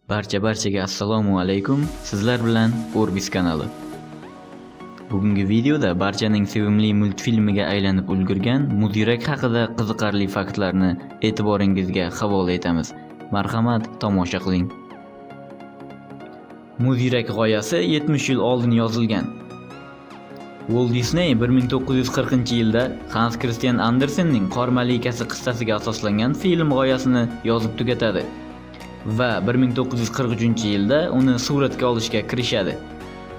Barchaga assalomu alaykum. Sizlar bilan Orbis kanali. Bugungi videoda barchaning sevimli multfilmiga aylanib ulgurgan Muzyurak haqida qiziqarli faktlarni e'tiboringizga havola etamiz. Marhamat, tomosha qiling. Muzyurak g'oyasi 70 yil oldin yozilgan. Walt Disney 1940-yilda Hans Christian Andersenning Qor malikasi qissasiga asoslangan film g'oyasini yozib tugatadi va 1943-yilda uni suratga olishga kirishadi.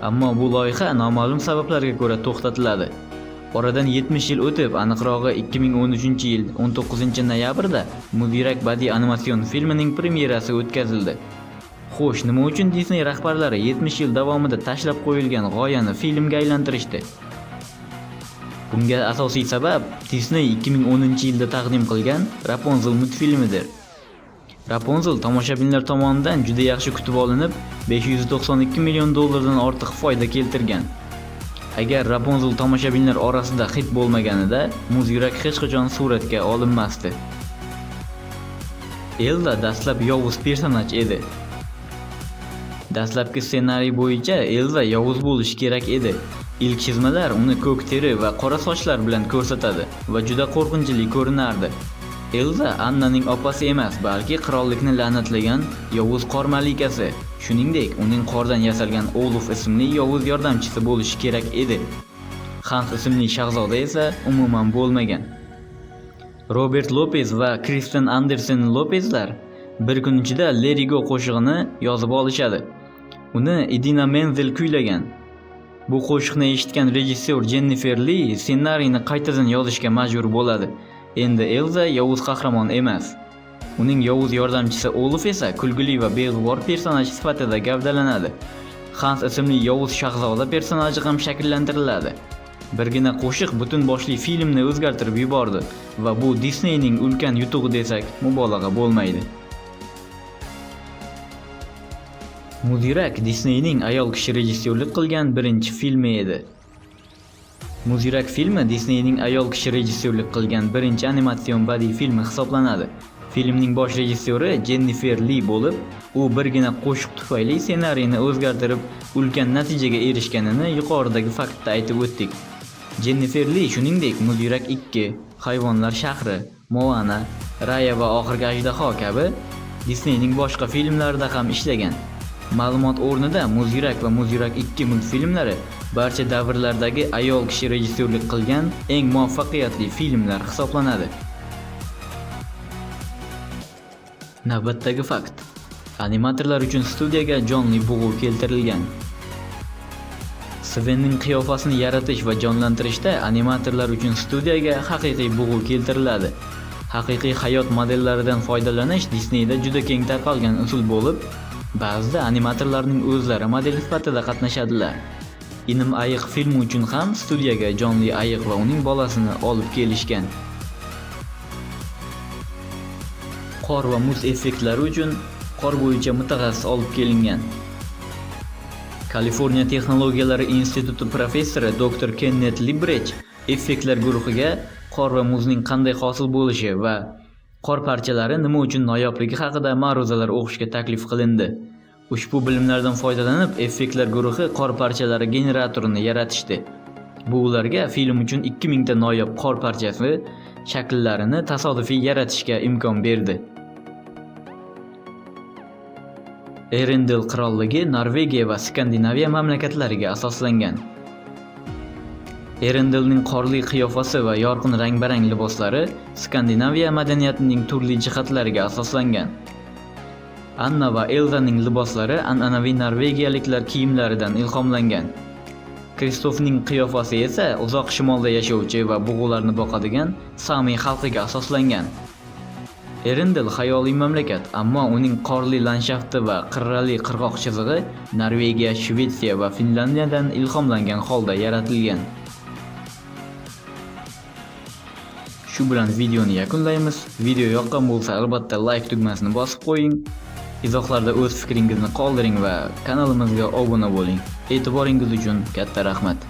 Ammo bu loyiha noma'lum sabablarga ko'ra to'xtatiladi. Oradan 70 yil o'tib, aniqrog'i 2013-yil 19-noyabrda Muzyurak badiiy animatsion filmining premyerasi o'tkazildi. Xo'sh, nima uchun Disney rahbarlari 70 yil davomida tashlab qo'yilgan g'oyani filmga aylantirishdi? Bunga asosiy sabab Disney 2010-yilda taqdim qilgan Rapunzel multfilmidir. Rapunzel tomoshabinlar tomonidan juda yaxshi kutib olinib, $592 million dan ortiq foyda keltirgan. Agar Rapunzel tomoshabinlar orasida hit bo'lmaganida, Muzyurak hech qachon suratga olinmasdi. Elsa dastlab yovuz personaj edi. Dastlabki ssenariy bo'yicha Elsa yovuz bo'lishi kerak edi. Ilk chizmalar uni ko'k teri va qora sochlar bilan ko'rsatadi va juda qo'rqinchli ko'rinardi. Elsa Annaning opasi emas, balki qirollikni la'natlagan yovuz qor malikasi. Shuningdek, uning qordan yasalgan Olaf ismli yovuz yordamchisi bo'lishi kerak edi. Hans ismli shahzoda esa umuman bo'lmagan. Robert Lopez va Kristen Andersen Lopezlar bir kun ichida Let It Go qo'shig'ini yozib olishadi. Uni Idina Menzel kuylagan. Bu qo'shiqni eshitgan rejissyor Jennifer Lee ssenariyni qaytadan yozishga majbur bo'ladi. Endi Elsa yovuz qahramon emas. Uning yovuz yordamchisi Olaf esa kulgili va beg'ubor personaj sifatida gavdalanadi. Hans ismli yovuz shahzoda personaji ham shakllantiriladi. Birgina qo'shiq butun boshli filmni o'zgartirib yubordi va bu Disneyning ulkan yutug'i desak mubolag'a bo'lmaydi. Muzyurak Disneyning ayol kishi rejissyorlik qilgan birinchi filmi edi. Muzyurak filmi Disneyning ayol kishi rejissyorlik qilgan birinchi animatsion badiiy filmi hisoblanadi. Filmning bosh rejissyori Jennifer Lee bo'lib, u birgina qo'shiq tufayli ssenariyni o'zgartirib, ulkan natijaga erishganini yuqoridagi faktda aytib o'tdik. Jennifer Lee shuningdek Muzyurak 2, Hayvonlar shahri, Moana, Raya va oxirgi ajdaho kabi Disneyning boshqa filmlarida ham ishlagan. Ma'lumot o'rnida Muzyurak va Muzyurak 2 multfilmlari barcha davrlardagi ayol kishi rejissyorlik qilgan eng muvaffaqiyatli filmlar hisoblanadi. Navbatdagi fakt. Animatorlar uchun studiyaga jonli bug'u keltirilgan. Svenning qiyofasini yaratish va jonlantirishda animatorlar uchun studiyaga haqiqiy bug'u keltiriladi. Haqiqiy hayot modellaridan foydalanish Disneyda juda keng tarqalgan usul bo'lib, ba'zida animatorlarning o'zlari model sifatida qatnashadilar. Inim ayiq filmi uchun ham studiyaga jonli ayiq va uning bolasini olib kelishgan. Qor va muz effektlari uchun qor bo'yicha mutaxassis olib kelingan. Kaliforniya texnologiyalari instituti professori Dr. Kenneth Librech effektlar guruhiga qor va muzning qanday hosil bo'lishi va qor parchalari nima uchun noyobligi haqida ma'ruzalar o'qishga taklif qilindi. Ushbu bilimlardan foydalanib, effektlar guruhi qor parchalari generatorini yaratishdi. Bu ularga film uchun 2000 ta noyob qor parchasi shakllarini tasodifiy yaratishga imkon berdi. Arendelle qirolligi Norvegiya va Skandinaviya mamlakatlariga asoslangan. Arendellening qorli qiyofasi va yorqin rang-barang liboslari Skandinaviya madaniyatining turli jihatlariga asoslangan. Anna va Elsaning liboslari an'anaviy norvegiyaliklar kiyimlaridan ilhomlangan. Kristofning qiyofasi esa uzoq shimolda yashovchi va bug'ularni boqadigan Sami xalqiga asoslangan. Arendelle xayoliy mamlakat, ammo uning qorli landshafti va qirrali qirg'oq chizig'i Norvegiya, Shvetsiya va Finlandiyadan ilhomlangan holda yaratilgan. Shu bilan videoni yakunlaymiz. Video yoqqan bo'lsa, albatta like tugmasini bosib qo'ying. Izohlarda o'z fikringizni qoldiring va kanalimizga obuna bo'ling. E'tiboringiz uchun katta rahmat.